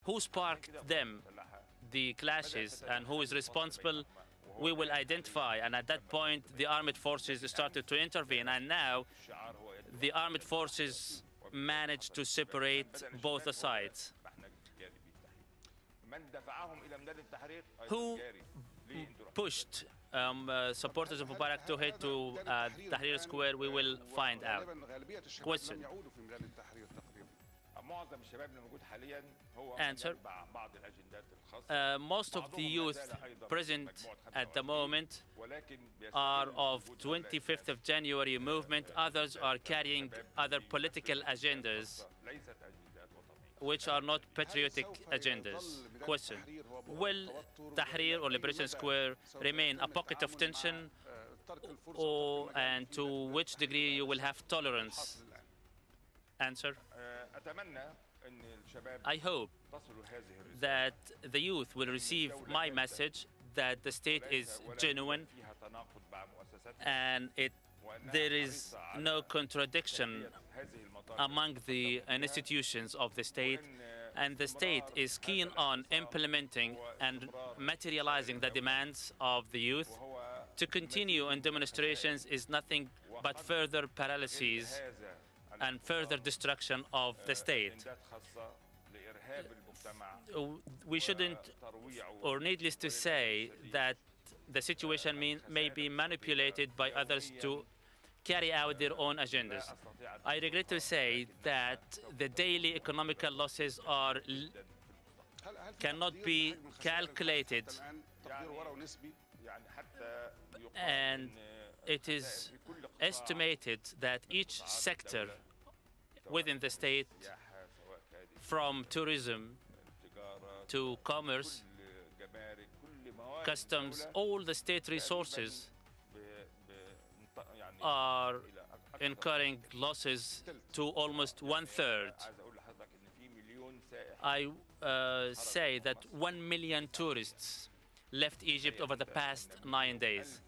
who sparked them, the clashes, and who is responsible, we will identify. And at that point, the armed forces started to intervene. And now, the armed forces managed to separate both the sides. Who pushed supporters of Mubarak to head to Tahrir Square? We will find out. Question. Answer. Most of the youth present at the moment are of 25th of January movement. Others are carrying other political agendas which are not patriotic agendas. Question. Will Tahrir or Liberation Square remain a pocket of tension, and to which degree you will have tolerance? Answer. I hope that the youth will receive my message that the state is genuine and there is no contradiction among the institutions of the state, and the state is keen on implementing and materializing the demands of the youth. To continue in demonstrations is nothing but further paralysis and further destruction of the state. We shouldn't, or needless to say, that the situation may be manipulated by others to carry out their own agendas. I regret to say that the daily economical losses cannot be calculated, and it is estimated that each sector within the state, from tourism to commerce, customs, all the state resources are incurring losses to almost 1/3. I say that 1 million tourists left Egypt over the past 9 days.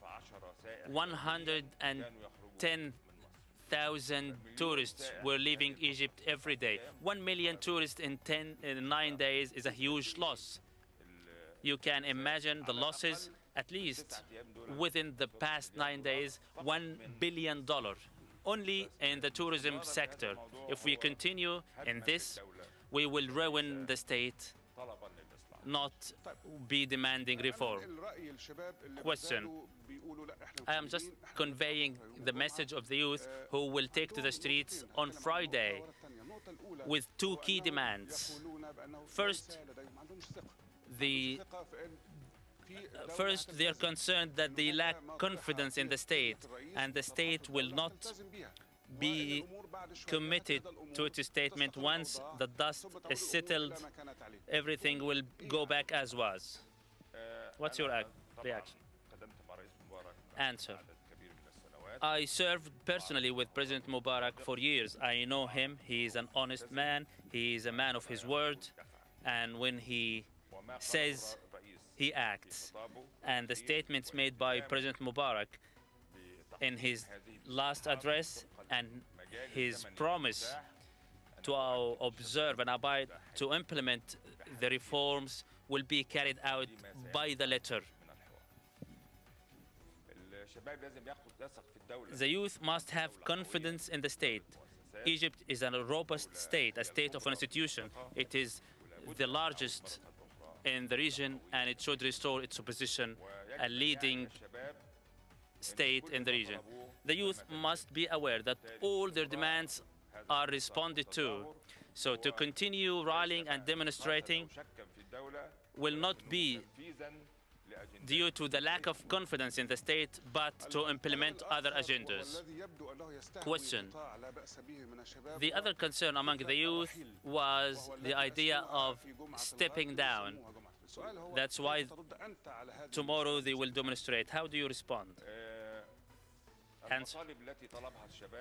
110,000 tourists were leaving Egypt every day. 1 million tourists in 9 days is a huge loss. You can imagine the losses, at least within the past 9 days, $1 billion only in the tourism sector. If we continue in this, we will ruin the state, not be demanding reform. Question. I am just conveying the message of the youth who will take to the streets on Friday with 2 key demands. First, they are concerned that they lack confidence in the state, and the state will not be committed to its statement. Once the dust is settled, everything will go back as was. What's your reaction? Answer. I served personally with President Mubarak for years. I know him. He is an honest man. He is a man of his word. And when he says, he acts. And the statements made by President Mubarak in his last address and his promise to observe and abide to implement the reforms will be carried out by the letter. The youth must have confidence in the state. Egypt is a robust state, a state of an institution. It is the largest in the region, and it should restore its position, a leading state in the region. The youth must be aware that all their demands are responded to. So to continue rallying and demonstrating will not be due to the lack of confidence in the state, but to implement other agendas. Question. The other concern among the youth was the idea of stepping down. That's why tomorrow they will demonstrate. How do you respond? Answer.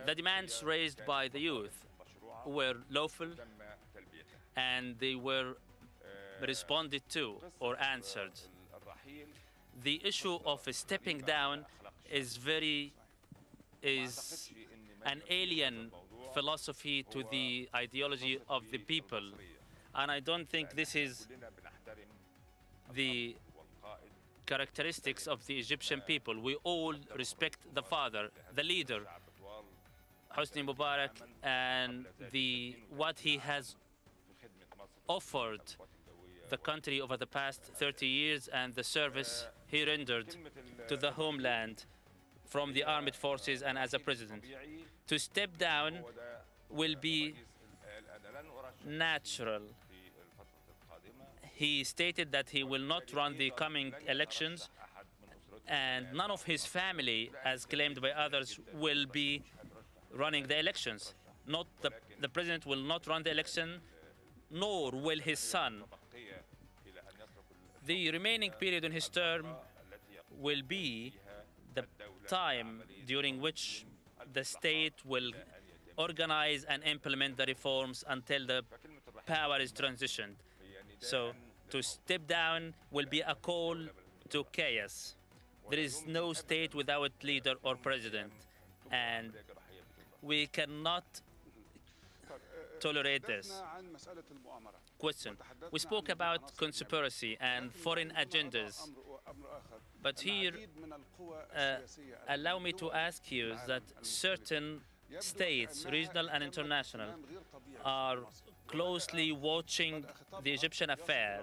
The demands raised by the youth were lawful, and they were responded to or answered. The issue of stepping down is an alien philosophy to the ideology of the people. And I don't think this is the characteristics of the Egyptian people. We all respect the father, the leader, Hosni Mubarak, and what he has offered the country over the past 30 years and the service he rendered to the homeland from the armed forces and as a president. To step down will be natural. He stated that he will not run the coming elections, and none of his family, as claimed by others, will be running the elections. The president will not run the election, nor will his son. The remaining period in his term will be the time during which the state will organize and implement the reforms until the power is transitioned. So to step down will be a call to chaos. There is no state without leader or president, and we cannot tolerate this. Question. We spoke about conspiracy and foreign agendas, but here allow me to ask you that certain states, regional and international, are closely watching the Egyptian affair,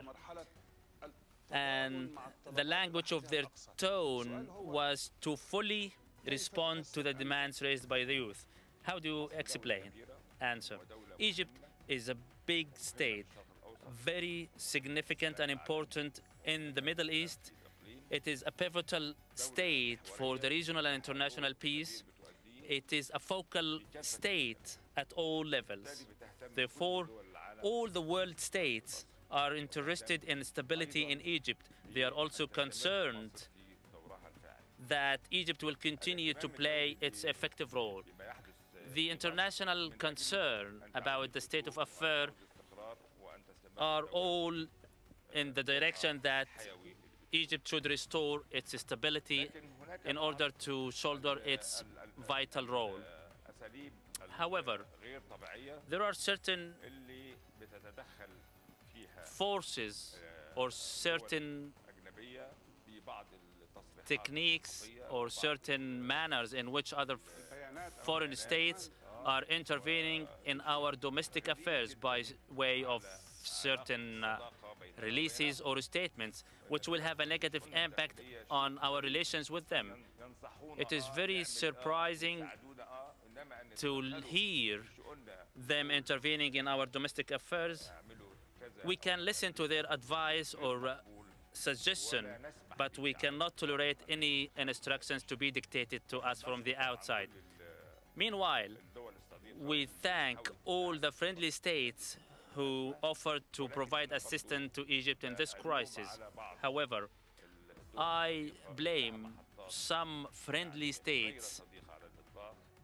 and the language of their tone was to fully respond to the demands raised by the youth. How do you explain? Answer. Egypt is a big state, very significant and important in the Middle East. It is a pivotal state for the regional and international peace. It is a focal state at all levels. Therefore, all the world states are interested in stability in Egypt. They are also concerned that Egypt will continue to play its effective role. The international concern about the state of affairs are all in the direction that Egypt should restore its stability in order to shoulder its vital role. However, there are certain forces or certain techniques or certain manners in which other foreign states are intervening in our domestic affairs by way of certain releases or statements, which will have a negative impact on our relations with them. It is very surprising to hear them intervening in our domestic affairs. We can listen to their advice or suggestion, but we cannot tolerate any instructions to be dictated to us from the outside. Meanwhile, we thank all the friendly states who offered to provide assistance to Egypt in this crisis. However, I blame some friendly states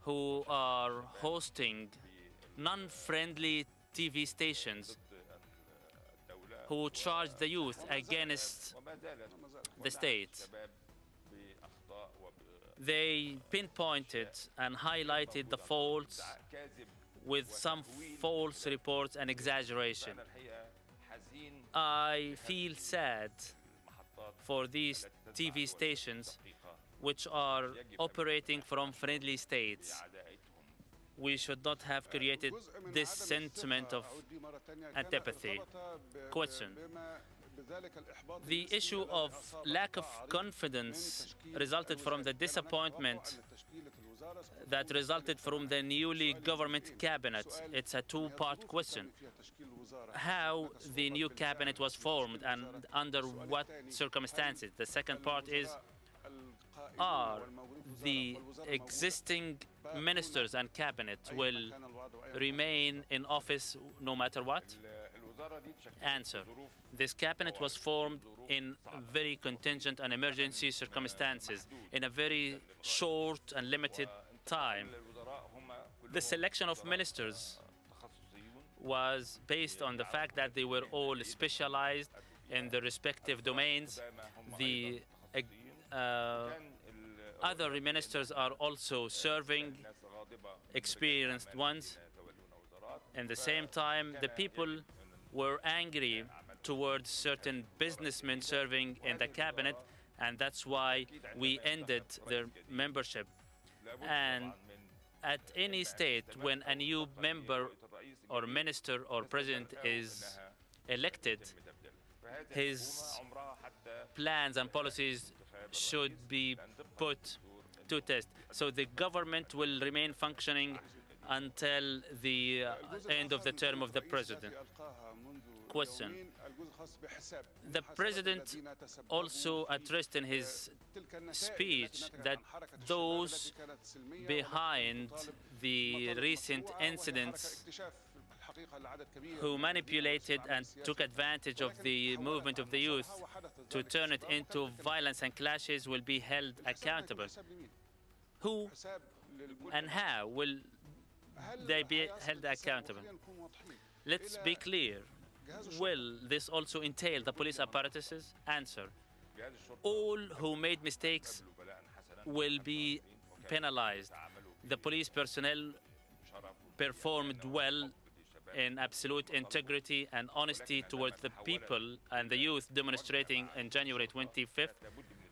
who are hosting non-friendly TV stations who charge the youth against the state. They pinpointed and highlighted the faults with some false reports and exaggeration. I feel sad for these TV stations which are operating from friendly states. We should not have created this sentiment of antipathy. Question. The issue of lack of confidence resulted from the disappointment that resulted from the newly government cabinet. It's a two-part question. How the new cabinet was formed and under what circumstances? The second part is, are the existing ministers and cabinet will remain in office no matter what? Answer. This cabinet was formed in very contingent and emergency circumstances in a very short and limited time. The selection of ministers was based on the fact that they were all specialized in their respective domains. The other ministers are also serving, experienced ones. At the same time, the people were angry towards certain businessmen serving in the cabinet, and that's why we ended their membership. And at any state, when a new member or minister or president is elected, his plans and policies should be put to test. So the government will remain functioning until the end of the term of the president. Question. The president also addressed in his speech that those behind the recent incidents who manipulated and took advantage of the movement of the youth to turn it into violence and clashes will be held accountable. Who and how will they be held accountable? Let's be clear. Will this also entail the police apparatuses? Answer. All who made mistakes will be penalized. The police personnel performed well in absolute integrity and honesty towards the people and the youth demonstrating on January 25th.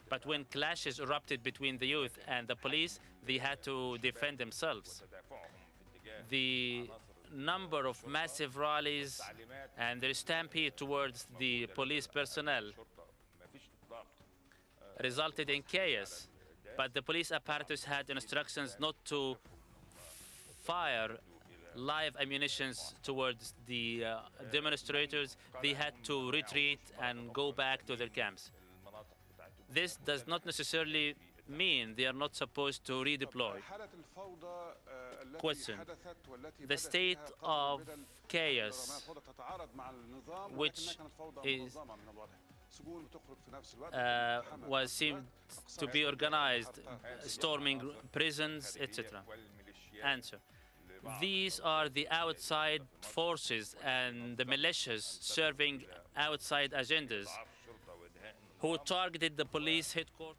But when clashes erupted between the youth and the police, they had to defend themselves. The number of massive rallies and the stampede towards the police personnel resulted in chaos, but the police apparatus had instructions not to fire live ammunitions towards the demonstrators. They had to retreat and go back to their camps. This does not necessarily mean they are not supposed to redeploy. Question. The state of chaos, which is, was seemed to be organized, storming prisons, etc. Answer. These are the outside forces and the militias serving outside agendas who targeted the police headquarters